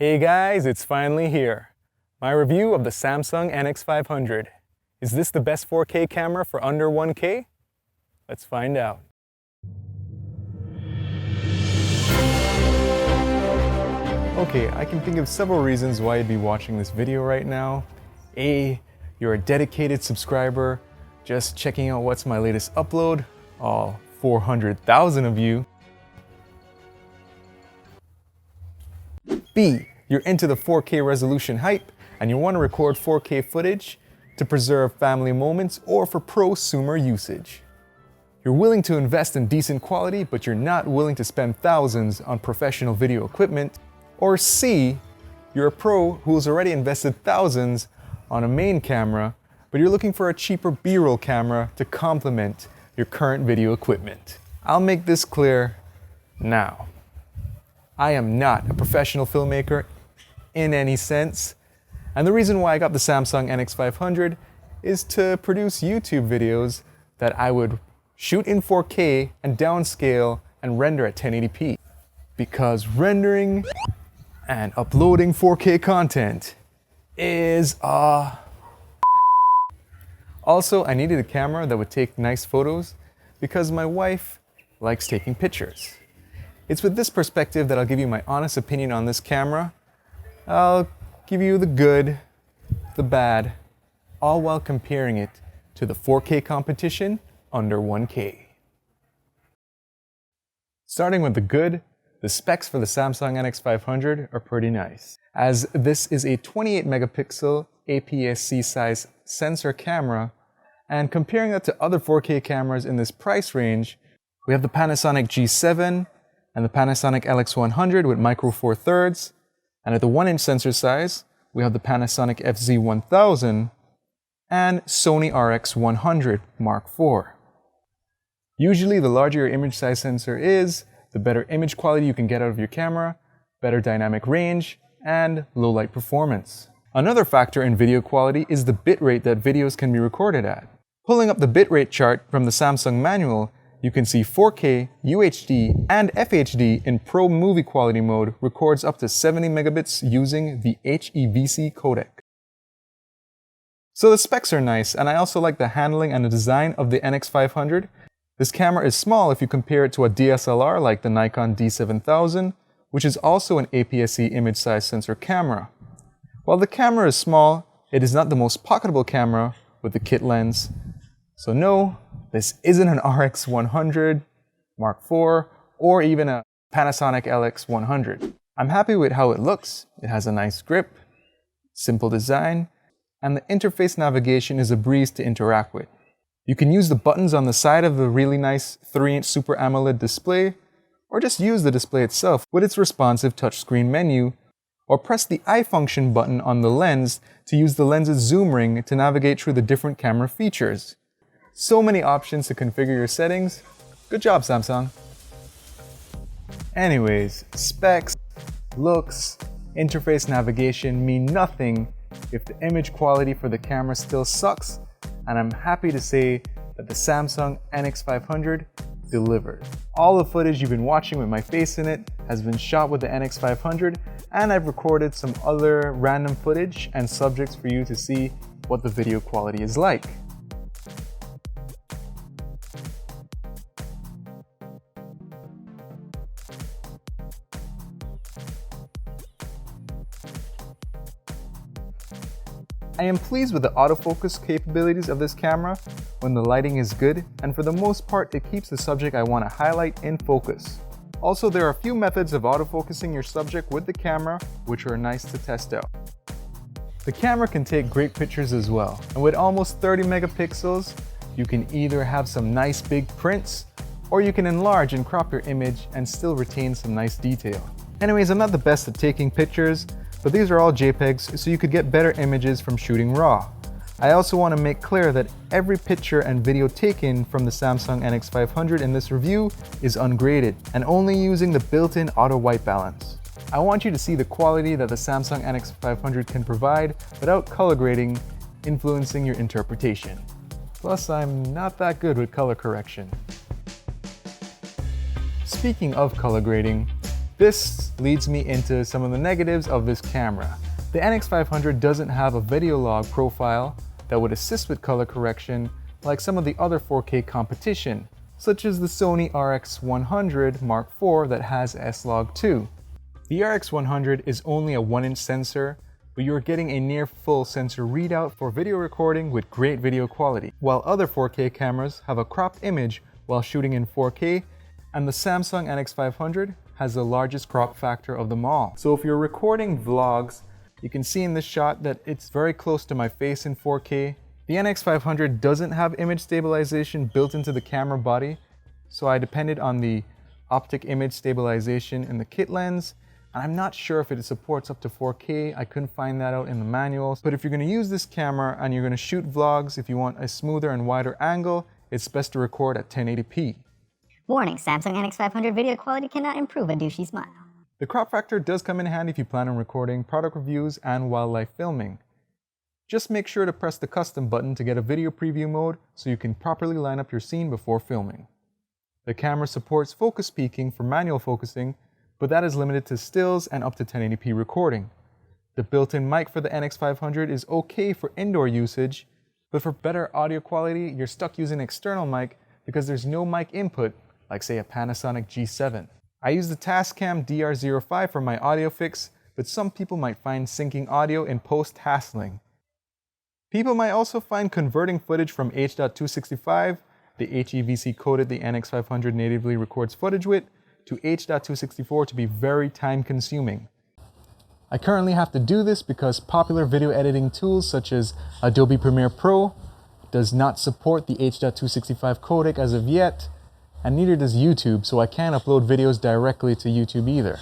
Hey guys, it's finally here. My review of the Samsung NX500. Is this the best 4K camera for under 1K? Let's find out. Okay, I can think of several reasons why you'd be watching this video right now. A, you're a dedicated subscriber, just checking out what's my latest upload, all 400,000 of you. B, you're into the 4K resolution hype and you want to record 4K footage to preserve family moments or for prosumer usage. You're willing to invest in decent quality, but you're not willing to spend thousands on professional video equipment. Or C, you're a pro who's already invested thousands on a main camera, but you're looking for a cheaper B-roll camera to complement your current video equipment. I'll make this clear now. I am not a professional filmmaker in any sense, and the reason why I got the Samsung NX500 is to produce YouTube videos that I would shoot in 4K and downscale and render at 1080p. Because rendering and uploading 4K content is Also, I needed a camera that would take nice photos because my wife likes taking pictures. It's with this perspective that I'll give you my honest opinion on this camera. I'll give you the good, the bad, all while comparing it to the 4K competition under 1K. Starting with the good, the specs for the Samsung NX500 are pretty nice, as this is a 28 megapixel APS-C size sensor camera, and comparing that to other 4K cameras in this price range, we have the Panasonic G7 and the Panasonic LX100 with micro four thirds, and at the 1-inch sensor size, we have the Panasonic FZ1000 and Sony RX100 Mark IV. Usually, the larger your image size sensor is, the better image quality you can get out of your camera, better dynamic range, and low light performance. Another factor in video quality is the bitrate that videos can be recorded at. Pulling up the bitrate chart from the Samsung manual, you can see 4K, UHD, and FHD in Pro Movie Quality mode records up to 70 megabits using the HEVC codec. So the specs are nice, and I also like the handling and the design of the NX500. This camera is small if you compare it to a DSLR like the Nikon D7000, which is also an APS-C image size sensor camera. While the camera is small, it is not the most pocketable camera with the kit lens. So no, this isn't an RX100 Mark IV or even a Panasonic LX100. I'm happy with how it looks. It has a nice grip, simple design, and the interface navigation is a breeze to interact with. You can use the buttons on the side of the really nice 3-inch Super AMOLED display, or just use the display itself with its responsive touchscreen menu, or press the eye function button on the lens to use the lens's zoom ring to navigate through the different camera features. So many options to configure your settings. Good job, Samsung. Anyways, specs, looks, interface navigation mean nothing if the image quality for the camera still sucks, and I'm happy to say that the Samsung NX500 delivered. All the footage you've been watching with my face in it has been shot with the NX500, and I've recorded some other random footage and subjects for you to see what the video quality is like. I am pleased with the autofocus capabilities of this camera when the lighting is good, and for the most part it keeps the subject I want to highlight in focus. Also, there are a few methods of autofocusing your subject with the camera which are nice to test out. The camera can take great pictures as well, and with almost 30 megapixels, you can either have some nice big prints, or you can enlarge and crop your image and still retain some nice detail. Anyways, I'm not the best at taking pictures, but these are all JPEGs, so you could get better images from shooting RAW. I also want to make clear that every picture and video taken from the Samsung NX500 in this review is ungraded and only using the built-in auto white balance. I want you to see the quality that the Samsung NX500 can provide without color grading influencing your interpretation. Plus, I'm not that good with color correction. Speaking of color grading, This leads me into some of the negatives of this camera. The NX500 doesn't have a video log profile that would assist with color correction like some of the other 4K competition, such as the Sony RX100 Mark IV that has S-Log 2. The RX100 is only a 1-inch sensor, but you're getting a near full sensor readout for video recording with great video quality, while other 4K cameras have a cropped image while shooting in 4K, and the Samsung NX500 has the largest crop factor of them all. So if you're recording vlogs, you can see in this shot that it's very close to my face in 4K. The NX500 doesn't have image stabilization built into the camera body, so I depended on the optic image stabilization in the kit lens, and I'm not sure if it supports up to 4K. I couldn't find that out in the manuals. But if you're going to use this camera and you're going to shoot vlogs, if you want a smoother and wider angle, it's best to record at 1080p. Warning, Samsung NX500 video quality cannot improve a douchey smile. The crop factor does come in handy if you plan on recording product reviews and wildlife filming. Just make sure to press the custom button to get a video preview mode so you can properly line up your scene before filming. The camera supports focus peaking for manual focusing, but that is limited to stills and up to 1080p recording. The built-in mic for the NX500 is okay for indoor usage, but for better audio quality, you're stuck using an external mic because there's no mic input, like say a Panasonic G7. I use the Tascam DR05 for my audio fix, but some people might find syncing audio in post hassling. People might also find converting footage from H.265, the HEVC coded the NX500 natively records footage with, to H.264 to be very time consuming. I currently have to do this because popular video editing tools such as Adobe Premiere Pro does not support the H.265 codec as of yet, and neither does YouTube, so I can't upload videos directly to YouTube either.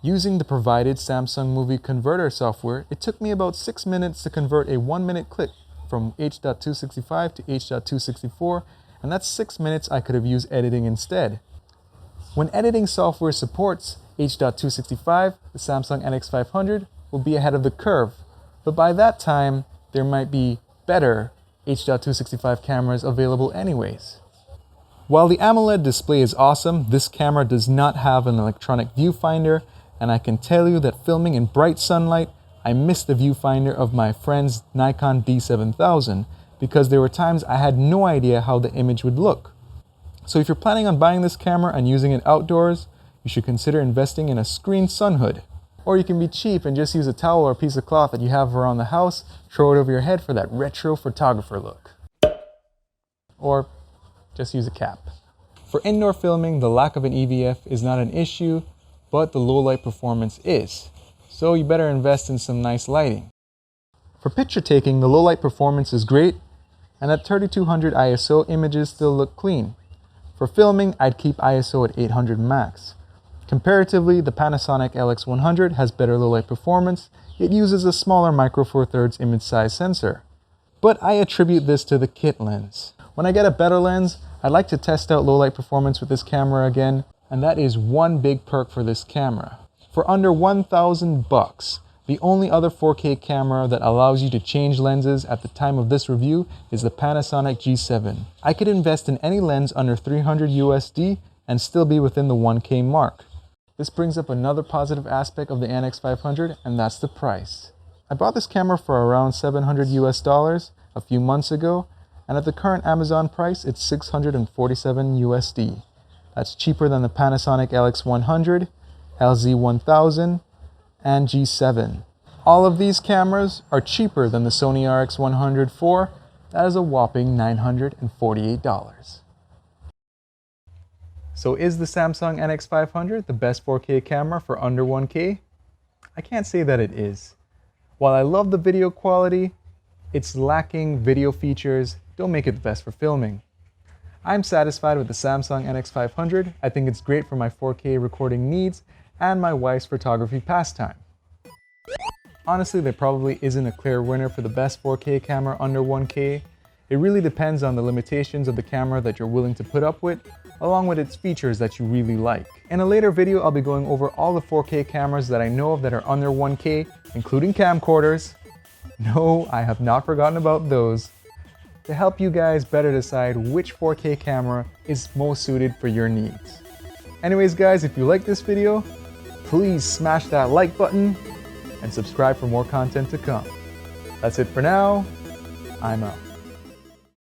Using the provided Samsung Movie Converter software, it took me about 6 minutes to convert a 1-minute clip from H.265 to H.264, and that's 6 minutes I could have used editing instead. When editing software supports H.265, the Samsung NX500 will be ahead of the curve, but by that time, there might be better H.265 cameras available anyways. While the AMOLED display is awesome, this camera does not have an electronic viewfinder, and I can tell you that filming in bright sunlight, I missed the viewfinder of my friend's Nikon D7000 because there were times I had no idea how the image would look. So if you're planning on buying this camera and using it outdoors, you should consider investing in a screen sun hood. Or you can be cheap and just use a towel or a piece of cloth that you have around the house, throw it over your head for that retro photographer look. Or just use a cap. For indoor filming, the lack of an EVF is not an issue, but the low light performance is. So you better invest in some nice lighting. For picture taking, the low light performance is great, and at 3200 ISO, images still look clean. For filming, I'd keep ISO at 800 max. Comparatively, the Panasonic LX100 has better low light performance. It uses a smaller Micro Four Thirds image size sensor. But I attribute this to the kit lens. When I get a better lens, I'd like to test out low light performance with this camera again, and that is one big perk for this camera. For under $1,000, the only other 4K camera that allows you to change lenses at the time of this review is the Panasonic G7. I could invest in any lens under $300 USD and still be within the 1K mark. This brings up another positive aspect of the NX500, and that's the price. I bought this camera for around $700 US a few months ago, and at the current Amazon price, it's $647 USD. That's cheaper than the Panasonic LX100, LZ1000, and G7. All of these cameras are cheaper than the Sony RX100 IV. That is a whopping $948. So is the Samsung NX500 the best 4K camera for under 1K? I can't say that it is. While I love the video quality, its lacking video features don't make it the best for filming. I'm satisfied with the Samsung NX500. I think it's great for my 4K recording needs and my wife's photography pastime. Honestly, there probably isn't a clear winner for the best 4K camera under 1K. It really depends on the limitations of the camera that you're willing to put up with, along with its features that you really like. In a later video, I'll be going over all the 4K cameras that I know of that are under 1K, including camcorders. No, I have not forgotten about those, to help you guys better decide which 4K camera is most suited for your needs. Anyways guys, if you like this video, please smash that like button and subscribe for more content to come. That's it for now. I'm out.